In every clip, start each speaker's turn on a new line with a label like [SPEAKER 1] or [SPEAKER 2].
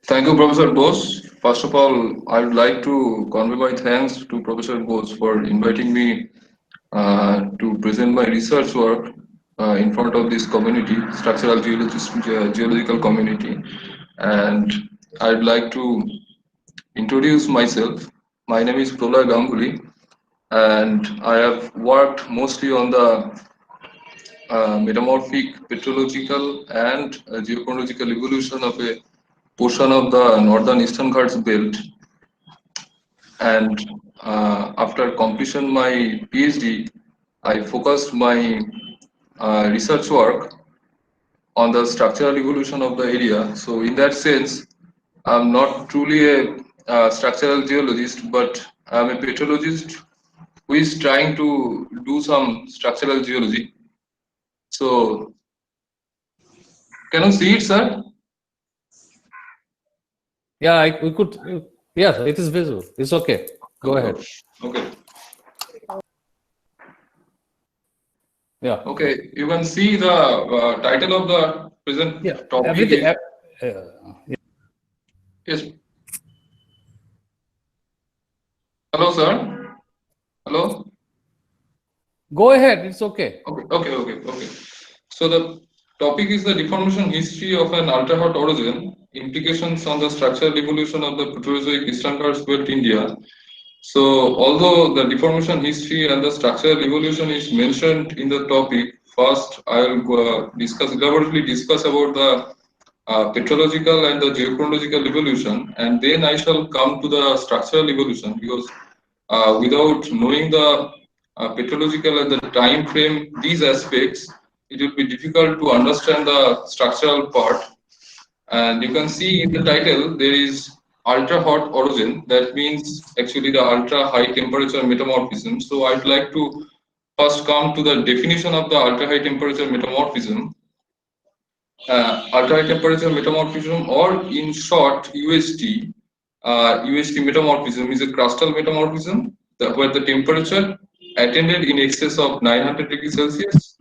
[SPEAKER 1] Thank you, Professor Bose. First of all, I would like to convey my thanks to Professor Bose for inviting me to present my research work in front of this community, geological community. And I'd like to introduce myself. My name is Pralay Ganguly, and I have worked mostly on the metamorphic, petrological, and geochronological evolution of a portion of the northern Eastern Ghats belt. And after completion my PhD, I focused my research work on the structural evolution of the area. So in that sense, I'm not truly a structural geologist, but I'm a petrologist who is trying to do some structural geology. So can you see it, sir?
[SPEAKER 2] Yeah, we could. Yes, it is visible. It's okay. Go ahead.
[SPEAKER 1] Okay.
[SPEAKER 2] Yeah.
[SPEAKER 1] Okay. You can see the title of the present
[SPEAKER 2] Yeah.
[SPEAKER 1] topic
[SPEAKER 2] Everything.
[SPEAKER 1] is
[SPEAKER 2] Yeah.
[SPEAKER 1] yes. Hello, sir. Hello.
[SPEAKER 2] Go ahead. It's okay.
[SPEAKER 1] Okay. So the topic is the deformation history of an ultra-hot orogen, implications on the structural evolution of the Proterozoic Eastern Ghats Belt, India. So although the deformation history and the structural evolution is mentioned in the topic, first I will elaborately discuss about the petrological and the geochronological evolution, and then I shall come to the structural evolution because without knowing the petrological and the time frame, these aspects, it will be difficult to understand the structural part. And you can see in the title there is ultra hot orogen. That means actually the ultra high temperature metamorphism. So I'd like to first come to the definition of the ultra high temperature metamorphism. Ultra high temperature metamorphism, or in short UHT. UHT metamorphism is a crustal metamorphism where the temperature attained in excess of 900 degrees Celsius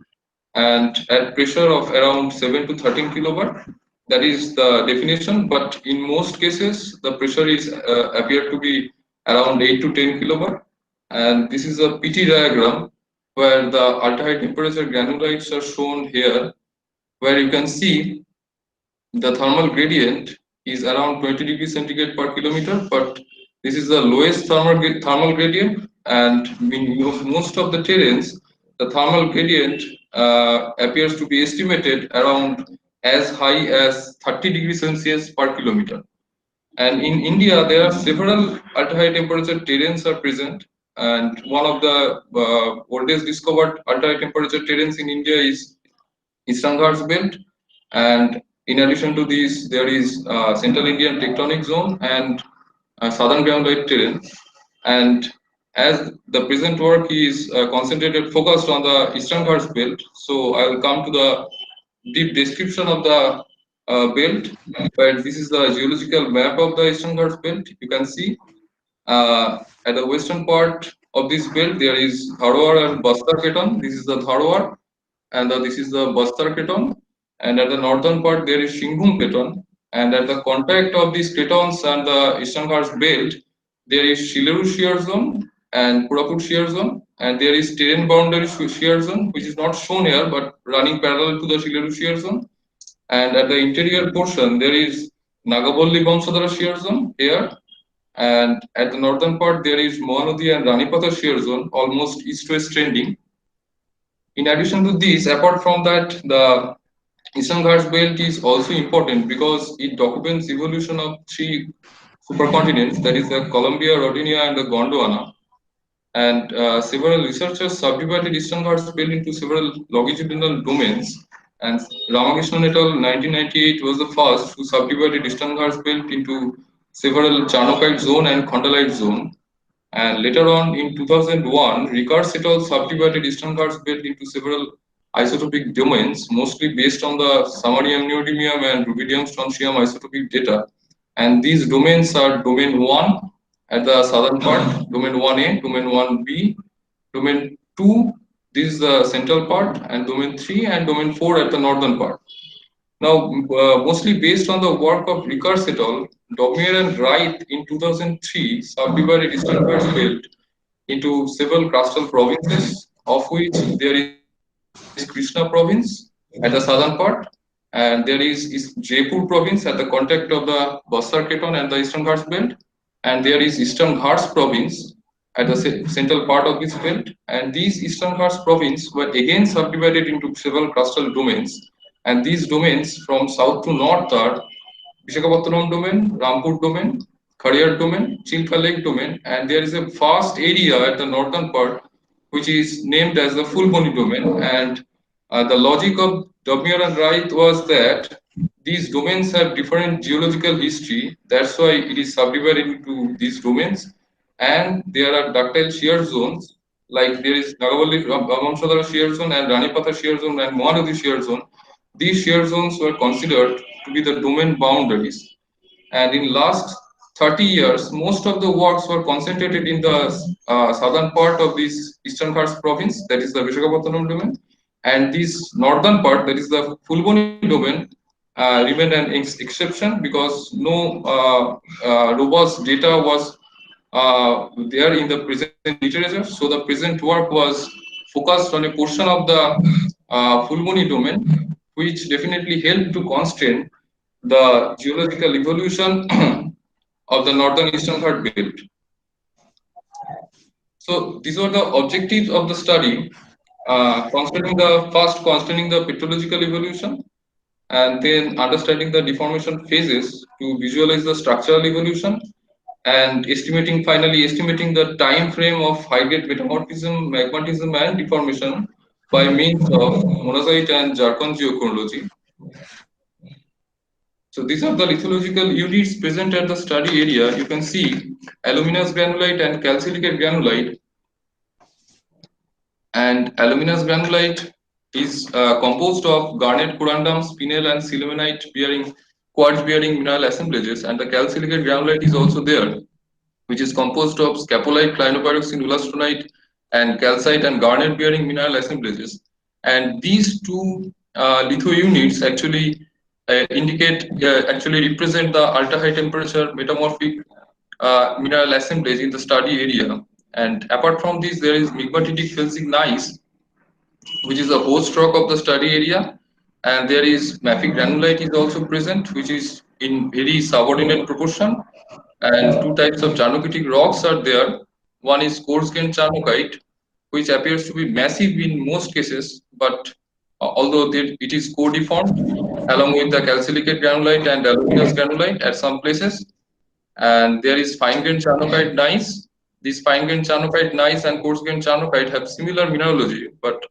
[SPEAKER 1] and at pressure of around 7 to 13 kilobar. That is the definition, but in most cases the pressure is appeared to be around 8 to 10 kilobar. And this is a PT diagram where the ultra high temperature granulites are shown here, where you can see the thermal gradient is around 20 degrees centigrade per kilometer, but this is the lowest thermal gradient, and in most of the terrains, the thermal gradient appears to be estimated around as high as 30 degrees Celsius per kilometer. And in India, there are several ultra high temperature terrains are present, and one of the oldest discovered ultra high temperature terrains in India is Eastern Ghats Belt, and in addition to these, there is Central Indian Tectonic Zone and Southern Granulate Terrain. And as the present work is focused on the Eastern Ghats Belt, so I will come to the deep description of the belt. But this is the geological map of the Eastern Ghats Belt. You can see at the western part of this belt, there is Dharwar and Bastar Keton. This is the Dharwar, and this is the Bastar Keton. And at the northern part, there is Shinghum Keton. And at the contact of these ketons and the Eastern Ghats belt, there is Shileru shear zone and Purapur shear zone. And there is terrain boundary shear zone, which is not shown here, but running parallel to the Shileru shear zone. And at the interior portion, there is Nagabolli Bamsadhara shear zone here, and at the northern part there is Mohanodi and Ranipata shear zone, almost east-west trending. In addition to this, apart from that, the Eastern Ghats belt is also important because it documents evolution of three supercontinents, that is the Columbia, Rodinia, and the Gondwana. And several researchers subdivided Eastern Ghats belt into several longitudinal domains. And Ramakrishnan et al. 1998 was the first who subdivided Eastern Ghats belt into several Charnockite zone and Khondalite zone. And later on in 2001, Rickards et al. Subdivided Eastern Ghats belt into several isotopic domains, mostly based on the samarium, neodymium, and rubidium strontium isotopic data. And these domains are domain 1 at the southern part, domain 1A, domain 1B, domain 2, this is the central part, and domain 3 and domain 4 at the northern part. Now, mostly based on the work of Rickards et al., Domier and Wright in 2003 subdivided Eastern Ghats belt into several crustal provinces, of which there is Krishna province at the southern part, and there is Jaipur province at the contact of the Bastar Keton and the Eastern Ghats belt, and there is Eastern Ghats province at the central part of this belt, and these Eastern Ghats province were again subdivided into several crustal domains, and these domains from south to north are Visakhapatnam domain, Rampur domain, Khadiar domain, Chilka Lake domain, and there is a vast area at the northern part which is named as the Fulboni domain. And the logic of Damier and Wright was that these domains have different geological history. That's why it is subdivided into these domains. And there are ductile shear zones, like there is Nagavalli Vamsadhara shear zone and Ranipatha shear zone and Mahanadi shear zone. These shear zones were considered to be the domain boundaries. And in last 30 years, most of the works were concentrated in the southern part of this Eastern Ghats province, that is the Visakhapatnam domain, and this northern part, that is the Fulboni domain, remained an exception because no robust data was there in the present literature. So the present work was focused on a portion of the Fulboni domain, which definitely helped to constrain the geological evolution of the northern eastern Ghat belt. So these were the objectives of the study, concerning the petrological evolution, and then understanding the deformation phases to visualize the structural evolution, and finally estimating the time frame of high grade metamorphism, magmatism, and deformation by means of monazite and zircon geochronology. So these are the lithological units present at the study area. You can see aluminous granulite and calcilicate granulite. And aluminous granulite is composed of garnet, corundum, spinel, and sillimanite bearing quartz bearing mineral assemblages. And the calcilicate granulite is also there, which is composed of scapolite, clinopyroxene, ulastronite, and calcite and garnet bearing mineral assemblages. And these two litho units actually represent the ultra high temperature metamorphic mineral assemblage in the study area. And apart from this, there is migmatitic felsic gneiss, which is the host rock of the study area. And there is mafic granulite is also present, which is in very subordinate proportion. And two types of charnokitic rocks are there. One is coarse grained charnokite, which appears to be massive in most cases, but although it is co-deformed along with the calcilicate granulite and aluminous granulite at some places. And there is fine grained charnokite gneiss. These fine grained charnokite gneiss and coarse grained charnokite have similar mineralogy, but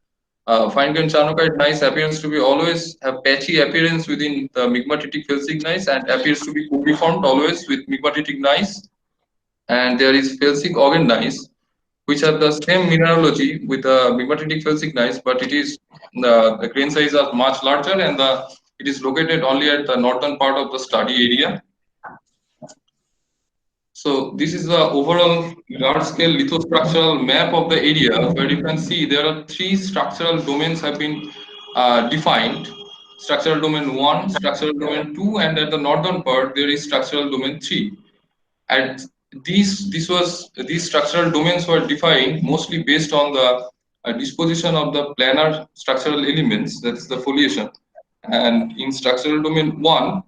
[SPEAKER 1] fine grained charnokite gneiss appears to be always have patchy appearance within the migmatitic felsic gneiss and appears to be co-deformed always with migmatitic gneiss. And there is felsic auger gneiss, which have the same mineralogy with the migmatitic felsic gneiss, but it is the grain size are much larger, and it is located only at the northern part of the study area. So this is the overall large-scale lithostructural map of the area, where you can see there are three structural domains have been defined: structural domain 1, structural domain 2, and at the northern part there is structural domain 3. And these structural domains were defined mostly based on the disposition of the planar structural elements, that's the foliation. And in structural domain 1,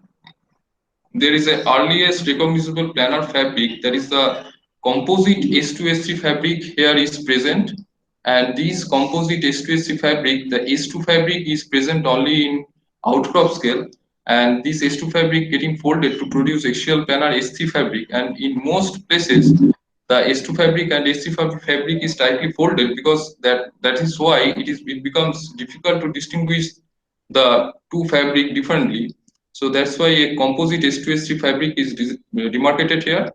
[SPEAKER 1] there is a earliest recognizable planar fabric, that is the composite S2S3 fabric here is present. And this composite S2S3 fabric, the S2 fabric is present only in outcrop scale, and this S2 fabric getting folded to produce axial planar S3 fabric. And in most places, the S2 fabric and S3 fabric is tightly folded, because that is why it becomes difficult to distinguish the two fabric differently. So that's why a composite S2S3 fabric is demarcated here.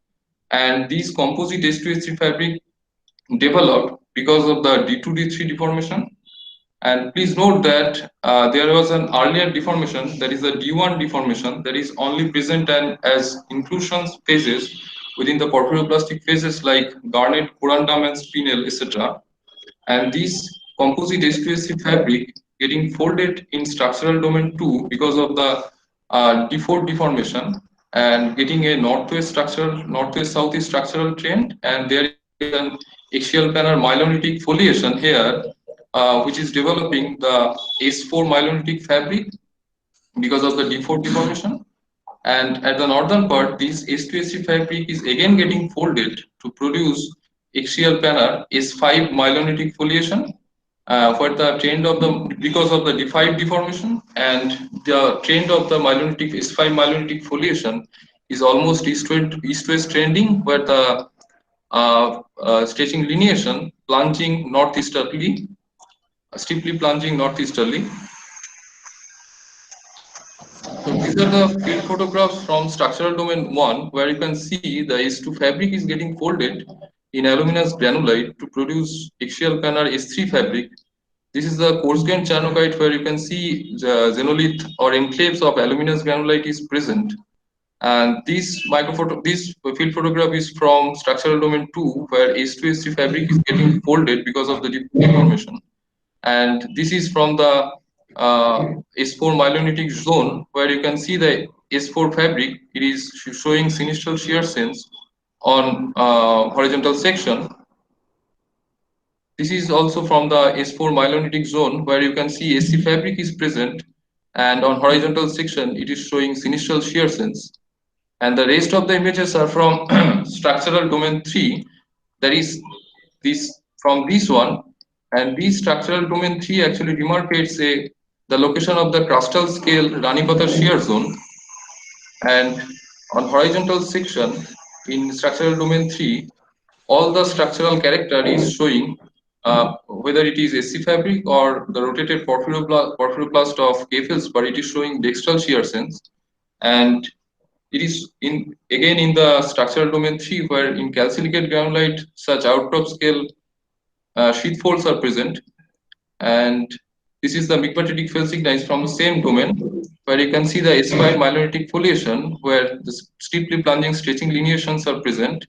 [SPEAKER 1] And these composite S2S3 fabric developed because of the D2 D3 deformation. And please note that there was an earlier deformation, that is the D1 deformation, that is only present as inclusion phases within the porphyroblastic phases like garnet, corundum, and spinel, etc. And this composite S2S3 fabric getting folded in structural domain 2 because of the D4 deformation and getting a northwest southeast structural trend, and there is an axial planar myelonitic foliation here, which is developing the S4 myelonitic fabric because of the D4 deformation. And at the northern part, this S2S3 fabric is again getting folded to produce axial planar S5 myelonitic foliation, where the trend of the because of the D5 deformation and the trend of the myelonitic S5 myelonitic foliation is almost east-west trending, where the stretching lineation plunging northeasterly, steeply plunging northeasterly. So these are the field photographs from structural domain 1, where you can see the S2 fabric is getting folded in aluminous granulite to produce axial planar S3 fabric. This is the coarse-grained charnocite, where you can see the xenolith or enclaves of aluminous granulite is present. And this field photograph is from structural domain 2, where S2 S3 fabric is getting folded because of the deformation. And this is from the S4 myelonitic zone, where you can see the S4 fabric. It is showing sinistral shear sense on horizontal section. This is also from the S4 myelonitic zone, where you can see SC fabric is present, and on horizontal section it is showing sinistral shear sense. And the rest of the images are from structural domain 3, that is this from this one. And this structural domain 3 actually demarcates the location of the crustal scale Ranipata shear zone. And on horizontal section in structural domain 3, all the structural character is showing whether it is SC fabric or the rotated porphyroblast of K-feldspar, it is showing dextral shear sense. And it is in again in the structural domain 3, where in calcilicate granulite such outcrop scale sheath folds are present. And this is the migmatic felsic from the same domain, where you can see the S5 myelonitic foliation, where the steeply plunging stretching lineations are present.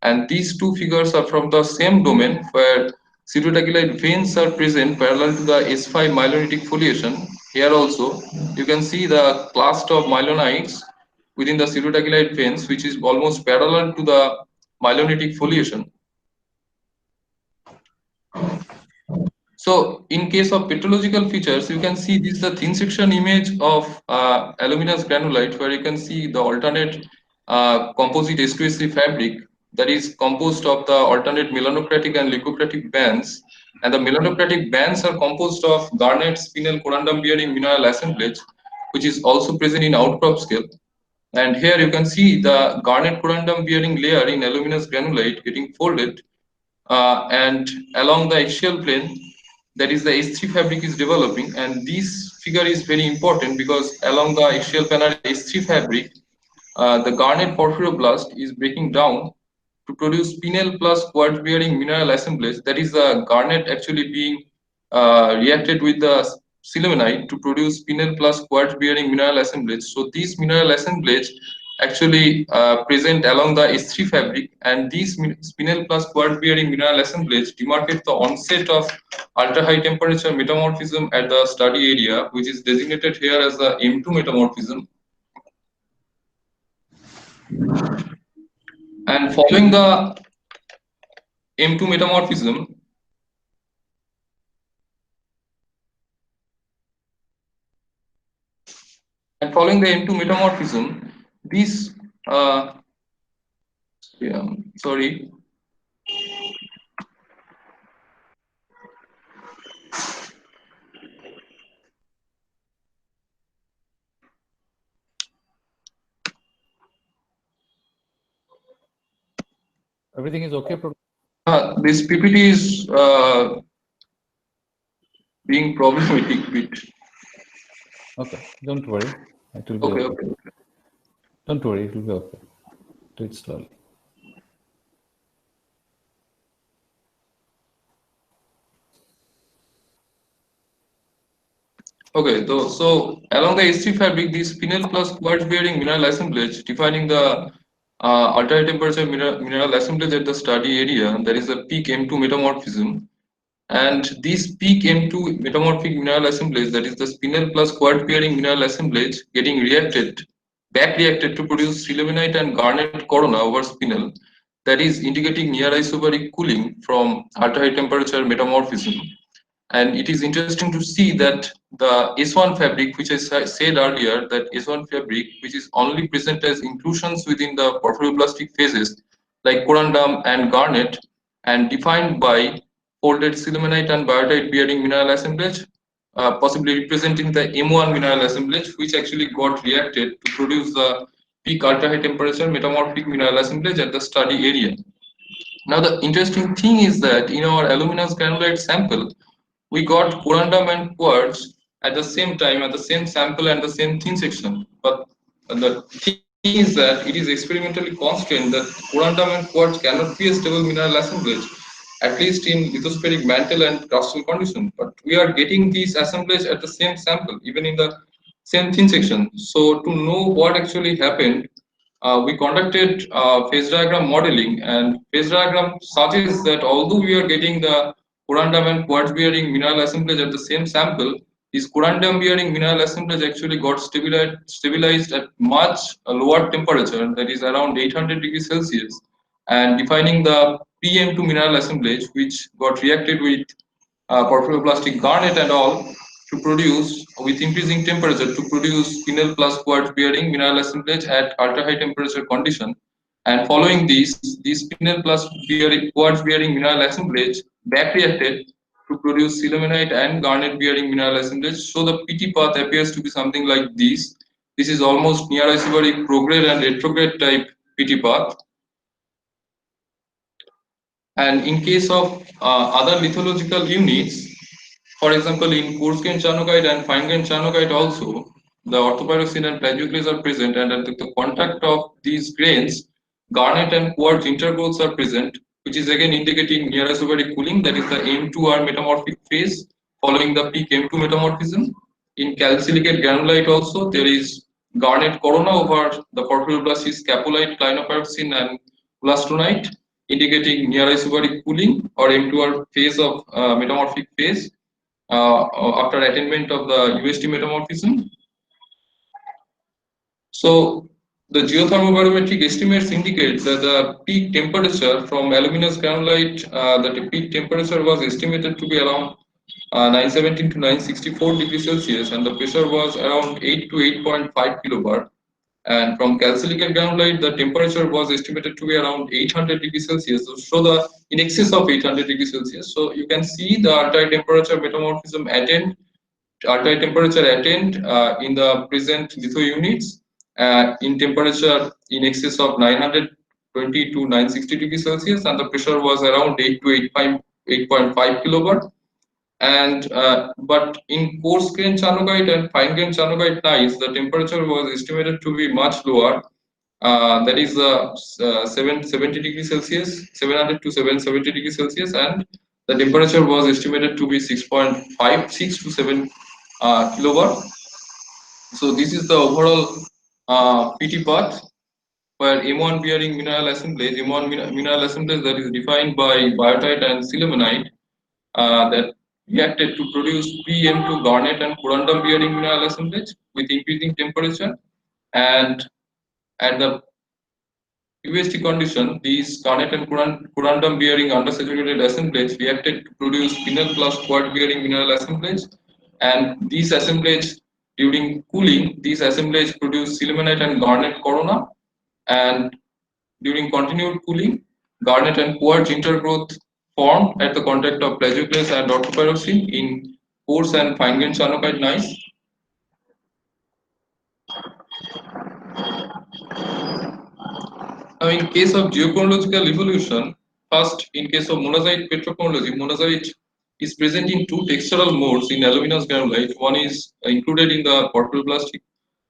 [SPEAKER 1] And these two figures are from the same domain, where pseudodactylite veins are present parallel to the S5 myelonitic foliation. Here also, you can see the cluster of myelonites within the pseudodactylite veins, which is almost parallel to the myelonitic foliation. So in case of petrological features, you can see this is the thin section image of aluminous granulite, where you can see the alternate composite S2S3 fabric that is composed of the alternate melanocratic and leucocratic bands. And the melanocratic bands are composed of garnet spinel corundum bearing mineral assemblage, which is also present in outcrop scale. And here you can see the garnet corundum bearing layer in aluminous granulite getting folded, and along the axial plane, that is the S3 fabric is developing. And this figure is very important because along the axial planar S3 fabric, the garnet porphyroblast is breaking down to produce spinel plus quartz bearing mineral assemblage. That is the garnet actually being reacted with the sillimanite to produce spinel plus quartz bearing mineral assemblage. So these mineral assemblage actually present along the S3 fabric, and these spinel plus quartz bearing mineral assemblage demarcate the onset of ultra high temperature metamorphism at the study area, which is designated here as the M2 metamorphism. And following the M2 metamorphism, this sorry.
[SPEAKER 2] Everything is okay?
[SPEAKER 1] This PPT is being problematic bit.
[SPEAKER 2] Okay, don't worry. It will be
[SPEAKER 1] Okay,
[SPEAKER 2] okay.
[SPEAKER 1] okay.
[SPEAKER 2] Don't worry, it will be okay. Do it slowly.
[SPEAKER 1] Okay, so along the S3 fabric, the spinel plus quartz bearing mineral assemblage defining the ultra temperature mineral assemblage at the study area, that is the peak M2 metamorphism. And this peak M2 metamorphic mineral assemblage, that is the spinel plus quad pairing mineral assemblage, getting back reacted to produce sillimanite and garnet corona over spinel, that is indicating near isobaric cooling from ultra high temperature metamorphism. And it is interesting to see that the S1 fabric, which I said earlier, that S1 fabric, which is only present as inclusions within the porphyroblastic phases like corundum and garnet, and defined by folded sillimanite and biotite bearing mineral assemblage, possibly representing the M1 mineral assemblage, which actually got reacted to produce the peak ultra high temperature metamorphic mineral assemblage at the study area. Now, the interesting thing is that in our aluminous granulite sample, we got corundum and quartz at the same time, at the same sample and the same thin section. But the thing is that it is experimentally constant that corundum and quartz cannot be a stable mineral assemblage, at least in lithospheric mantle and crustal condition. But we are getting these assemblage at the same sample, even in the same thin section. So to know what actually happened, we conducted phase diagram modeling, and phase diagram suggests that although we are getting the corundum and quartz bearing mineral assemblage at the same sample, this corundum bearing mineral assemblage actually got stabilized at much lower temperature, that is around 800 degrees Celsius, and defining the PM2 mineral assemblage, which got reacted with porphyroblastic garnet and all to produce with increasing temperature to produce spinel plus quartz bearing mineral assemblage at ultra high temperature condition. And following this spinel plus quartz bearing mineral assemblage back reacted to produce sillimanite and garnet bearing mineral assemblage. So the PT path appears to be something like this. This is almost near isobaric prograde and retrograde type PT path. And in case of other lithological units, for example, in coarse grain charnocite and fine grain charnocite also, the orthopyroxene and plagioclase are present, and at the contact of these grains, garnet and quartz intergrowths are present, which is again indicating near isobaric cooling, that is the M2R metamorphic phase following the peak M2 metamorphism. In calcilicate granulite also, there is garnet corona over the porphyroblastic scapolite, clinopyroxene, and blastonite, indicating near isobaric cooling or M2R phase of metamorphic phase after attainment of the UST metamorphism. So the geothermobarometric estimates indicates that the peak temperature from aluminous granulite, the peak temperature was estimated to be around 917 to 964 degrees Celsius, and the pressure was around 8 to 8.5 kilobar. And from calcilicate granulite, the temperature was estimated to be around 800 degrees Celsius, so the in excess of 800 degrees Celsius. So you can see the ultra temperature metamorphism ultra temperature attained in the present litho units in temperature in excess of 920 to 960 degrees Celsius, and the pressure was around 8 to 8.5 kilobar. And but in coarse grain charnocite and fine grain charnocite gneiss, the temperature was estimated to be much lower. That is 770 degrees Celsius, 700 to 770 degrees Celsius, and the temperature was estimated to be 6.56 to 7 kilowatt. So this is the overall PT path where M1 bearing mineral assemblage, mineral assemblage that is defined by biotite and sillimanite that reacted to produce PM2 garnet and corundum bearing mineral assemblage with increasing temperature, and at the UST condition, these garnet and corundum bearing undersaturated assemblage reacted to produce spinel plus quad bearing mineral assemblage, and these assemblage during cooling, these assemblage produce sillimanite and garnet corona, and during continued cooling, garnet and quartz intergrowth formed at the contact of plagioclase and orthopyroxene in coarse and fine grain charnocite gneiss. Now, in case of geochronological evolution, first, in case of monazite petrochronology, monazite is present in two textural modes in aluminous granulite. One is included in the porphyroblastic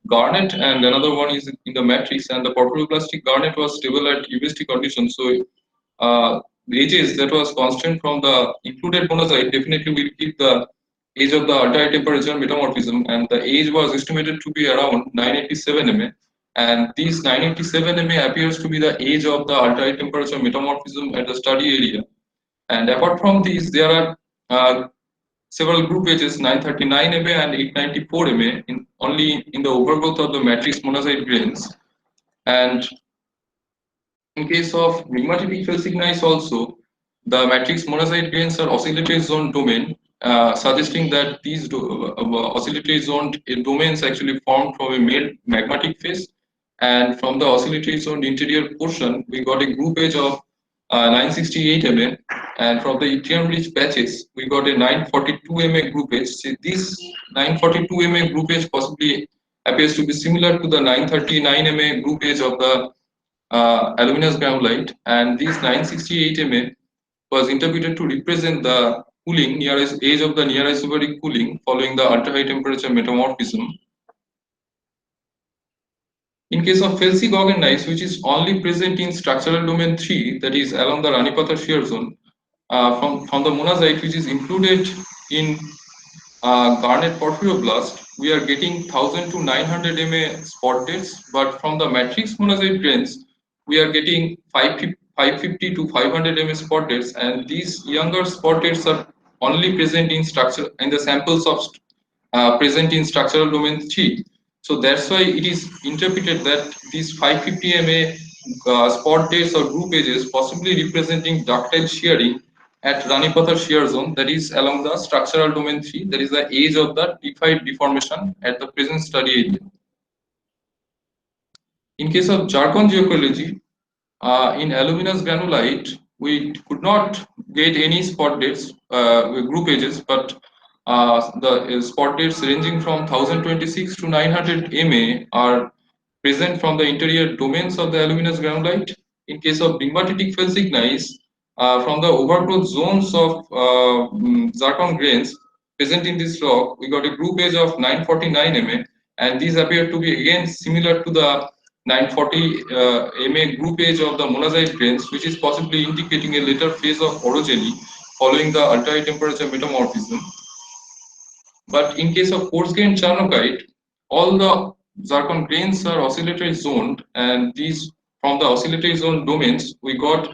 [SPEAKER 1] garnet, and another one is in the matrix. And the porphyroblastic garnet was stable at UST conditions. So, the ages that was constant from the included monazite definitely will keep the age of the ultra high temperature metamorphism, and the age was estimated to be around 987 mA. And this 987 mA appears to be the age of the ultra high temperature metamorphism at the study area. And apart from these, there are several group ages 939 Ma and 894 Ma only in the overgrowth of the matrix monazite grains. And in case of pneumatitic felsic gneiss also, the matrix monazite grains are oscillatory zone domain, suggesting that these oscillatory zone domains actually formed from a magmatic phase. And from the oscillatory zone interior portion, we got a group age of 968 Ma, and from the Ethereum rich patches, we got a 942 Ma group age. See, this 942 Ma group age possibly appears to be similar to the 939 Ma group age of the aluminous granulite, and this 968 Ma was interpreted to represent the cooling nearest age of the near isobaric cooling following the ultra high temperature metamorphism. In case of felsic gneiss, which is only present in structural domain 3, that is along the Ranipatha shear zone, from the monazite, which is included in garnet porphyroblast, we are getting 1000 to 900 Ma spot dates, but from the matrix monazite grains, we are getting 550 to 500 Ma spot dates, and these younger spot dates are only present in structure in the samples of present in structural domain 3. So that's why it is interpreted that these 550 Ma spot dates or group edges possibly representing ductile shearing at Ranipatha shear zone, that is along the structural domain 3, that is the age of the defined deformation at the present study area. In case of zircon geochronology, in aluminous granulite, we could not get any spot dates, group edges, but the spot dates ranging from 1026 to 900 Ma are present from the interior domains of the aluminous granulite. In case of pneumatitic felsic gneiss, from the overgrowth zones of zircon grains present in this rock, we got a group age of 949 Ma, and these appear to be again similar to the 940 Ma group age of the monazite grains, which is possibly indicating a later phase of orogeny following the ultra high temperature metamorphism. But in case of coarse grained charnocite, all the zircon grains are oscillatory zoned, and these from the oscillatory zone domains, we got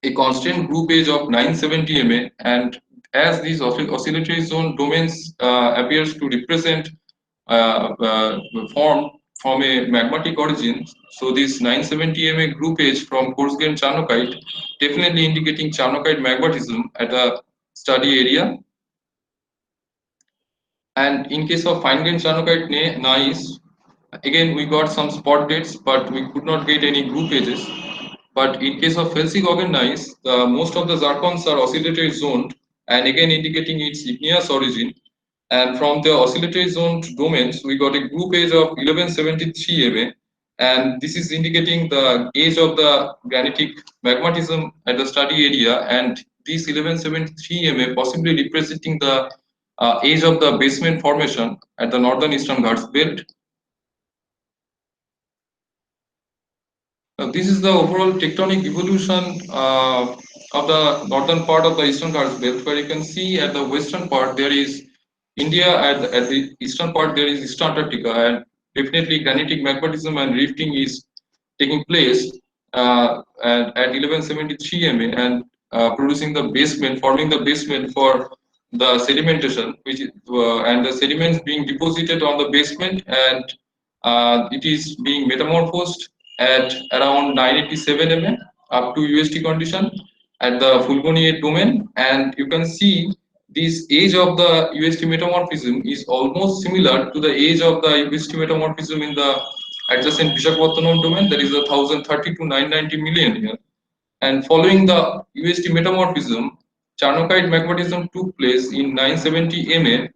[SPEAKER 1] a constant group age of 970 Ma, and as these oscillatory zone domains appears to represent formed from a magmatic origin, so this 970 Ma group age from coarse grained charnocite definitely indicating charnocite magmatism at a study area. And in case of fine grained charnocite gneiss, again we got some spot dates, but we could not get any group edges. But in case of felsic gneiss, most of the zircons are oscillatory zoned, and again indicating its igneous origin. And from the oscillatory zoned domains, we got a group age of 1173 Ma, and this is indicating the age of the granitic magmatism at the study area, and this 1173 Ma possibly representing the age of the basement formation at the northern eastern Ghats belt. Now, this is the overall tectonic evolution of the northern part of the eastern Ghats belt, where you can see at the western part there is India, at the eastern part there is East Antarctica, and definitely granitic magmatism and rifting is taking place at 1173 Ma, and producing the basement, forming the basement for the sedimentation, which is, and the sediments being deposited on the basement, and it is being metamorphosed at around 987 Ma up to UST condition at the Fulboni domain, and you can see this age of the UST metamorphism is almost similar to the age of the UST metamorphism in the adjacent Vishakhapattanam domain, that is 1030 to 990 million year. And following the UST metamorphism, Charnocite magmatism took place in 970 Ma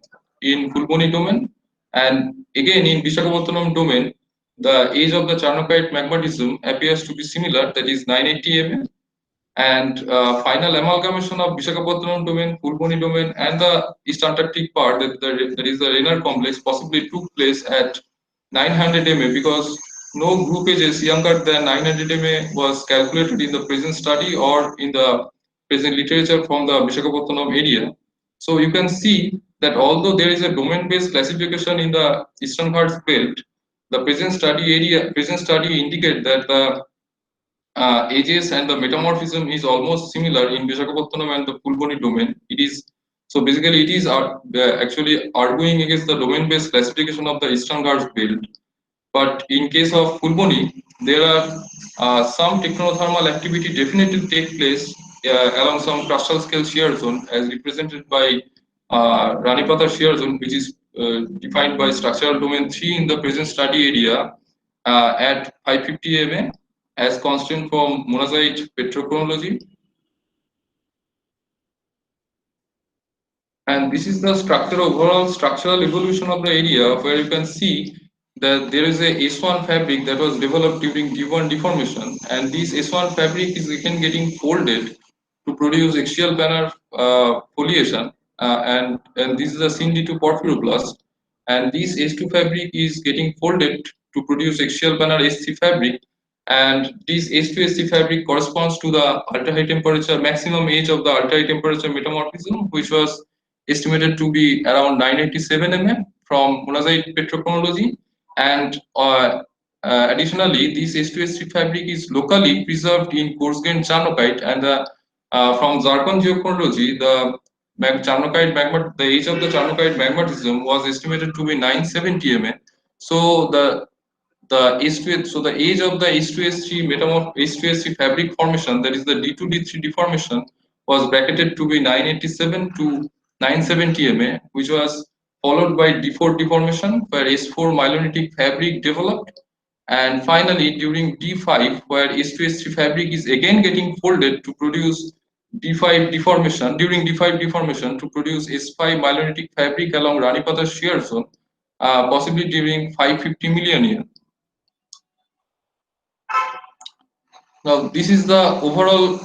[SPEAKER 1] in Fulboni domain, and again in Vishakhapattanam domain, the age of the Charnocite magmatism appears to be similar, that is 980 Ma. And final amalgamation of Vishakhapattanam domain, Fulboni domain, and the East Antarctic part, that is the Rainer complex, possibly took place at 900 Ma, because no group ages younger than 900 Ma was calculated in the present study or in the present literature from the Vishakhapattanam area. So you can see that although there is a domain-based classification in the Eastern Ghats belt, the present study indicate that the ages and the metamorphism is almost similar in Vishakhapattanam and the Fulboni domain. It is So basically, it is actually arguing against the domain-based classification of the Eastern Ghats belt. But in case of Fulboni, there are some technothermal activity definitely take place along some crustal scale shear zone, as represented by Ranipata shear zone, which is defined by structural domain 3 in the present study area at 550 mm as constant from monazite petrochronology. And this is the overall structural evolution of the area, where you can see that there is a S1 fabric that was developed during D1 deformation, and this S1 fabric is again getting folded to produce axial planar foliation, and this is a SYN-D2 porphyroblast, and this S2 fabric is getting folded to produce axial planar S3 fabric, and this S2 S3 fabric corresponds to the ultra high temperature maximum age of the ultra high temperature metamorphism, which was estimated to be around 987 mm from monazite petrochronology, and additionally, this S2S3 fabric is locally preserved in coarse-grained charnocite, and from zircon geochronology, the age of the charnocite magmatism was estimated to be 970 mm. So the age of the H2S3 fabric formation, that is the D2D3 deformation, was bracketed to be 987 to 970 mm, which was followed by D4 deformation, where S4 myelonitic fabric developed, and finally during D5, where H2S3 fabric is again getting folded to produce D5 deformation. During D5 deformation to produce S5 myelonitic fabric along Ranipata shear zone, possibly during 550 million years. Now, this is the overall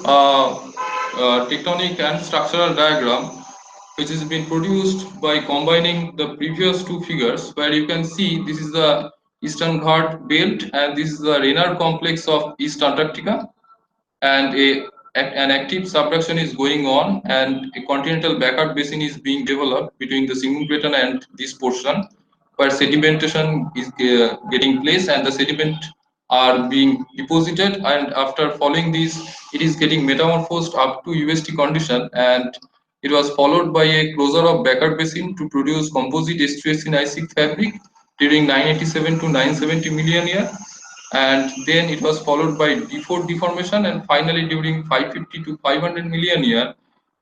[SPEAKER 1] tectonic and structural diagram, which has been produced by combining the previous two figures, where you can see this is the Eastern Ghat belt and this is the Raynor complex of East Antarctica, and an active subduction is going on, and a continental backward basin is being developed between the Sigmund Craton and this portion, where sedimentation is getting place and the sediment are being deposited, and after following this it is getting metamorphosed up to UST condition, and it was followed by a closure of backward basin to produce composite S2S fabric during 987 to 970 million year, and then it was followed by D4 deformation, and finally during 550 to 500 million year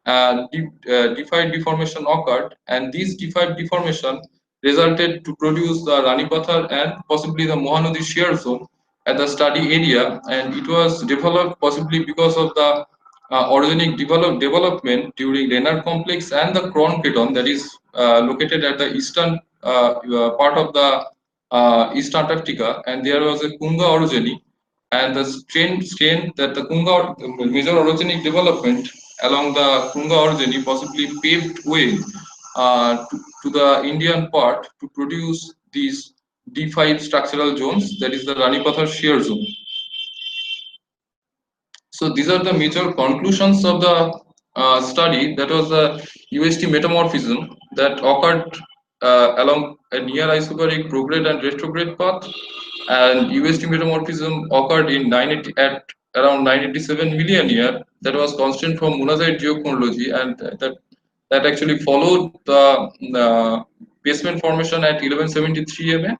[SPEAKER 1] D5 deformation occurred, and this D5 deformation resulted to produce the Rani Pathar and possibly the Mohanadi shear zone at the study area, and it was developed possibly because of the organic development during Raynor complex and the Kron Craton that is located at the eastern part of the East Antarctica, and there was a Kunga orogeny, and the strain that the Kunga major orogenic development along the Kunga orogeny possibly paved way to the Indian part to produce these D5 structural zones, that is the Ranipathar shear zone. So these are the major conclusions of the study. That was the UST metamorphism that occurred along a near isobaric prograde and retrograde path, and UST metamorphism occurred in at around 987 million year. That was constant from monazite geochronology, and that actually followed the basement formation at 1173 mm,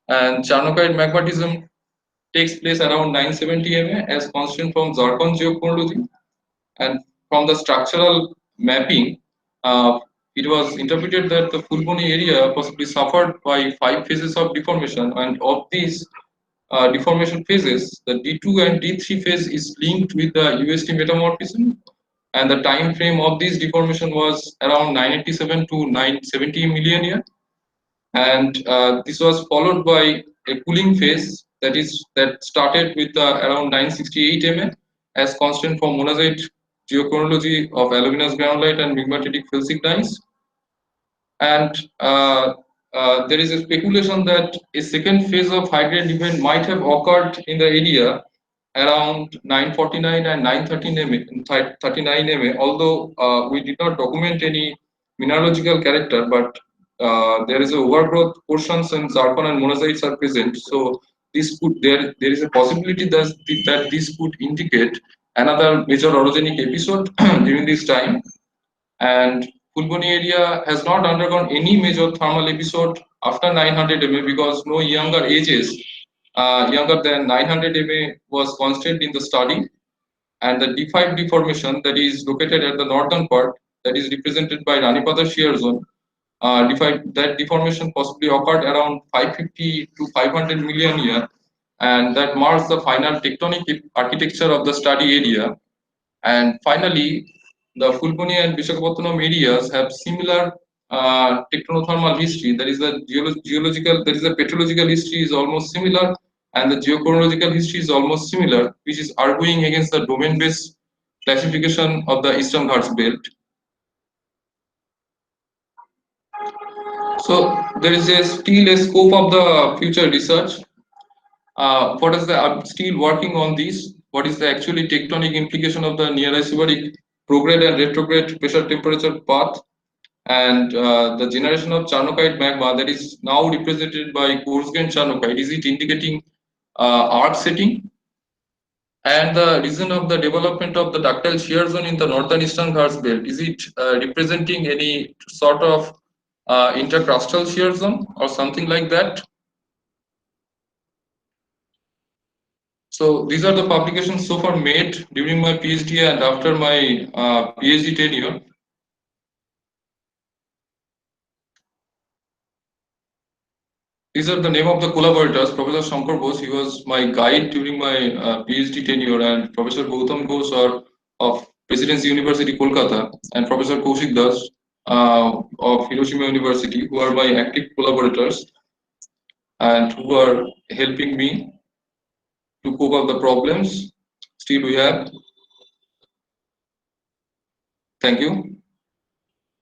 [SPEAKER 1] and Charnocite magmatism takes place around 970 mm as constant from zircon geochronology, and from the structural mapping, it was interpreted that the Fulboni area possibly suffered by 5 phases of deformation, and of these deformation phases, the D2 and D3 phase is linked with the UST metamorphism, and the time frame of this deformation was around 987 to 970 million year, and this was followed by a cooling phase that started with around 968 mm as constant for monazite geochronology of aluminous granulite and migmatic felsic gneiss, and there is a speculation that a second phase of high-grade event might have occurred in the area around 949 and 939 mm, although we did not document any mineralogical character, but there is a overgrowth portions and zircon and monazites are present. So this could there is a possibility that this could indicate another major orogenic episode during this time. And Fulboni area has not undergone any major thermal episode after 900 MA because no younger ages younger than 900 MA was constant in the study, and the D5 deformation that is located at the northern part that is represented by Ranipada shear zone. That deformation possibly occurred around 550 to 500 million year, and that marks the final tectonic architecture of the study area. And finally, the Fulboni and Visakhapatnam areas have similar tectonothermal history. That is the geological, that is the petrological history is almost similar, and the geochronological history is almost similar, which is arguing against the domain-based classification of the Eastern Ghats belt. So there is still a scope of the future research. What is the still working on this? What is the actually tectonic implication of the near isobaric prograde and retrograde pressure temperature path, and the generation of Charnockite magma that is now represented by coarse grained Charnockite, is it indicating arc setting? And the reason of the development of the ductile shear zone in the northern eastern Ghats belt, is it representing any sort of intercrustal shear zone or something like that? So these are the publications so far made during my PhD and after my PhD tenure. These are the name of the collaborators. Professor Shankar Bose, he was my guide during my PhD tenure, and Professor Gautam Ghosh are of Presidency University, Kolkata, and Professor Kaushik Das of Hiroshima University, who are my active collaborators and who are helping me to cope up the problems still we have. Thank you.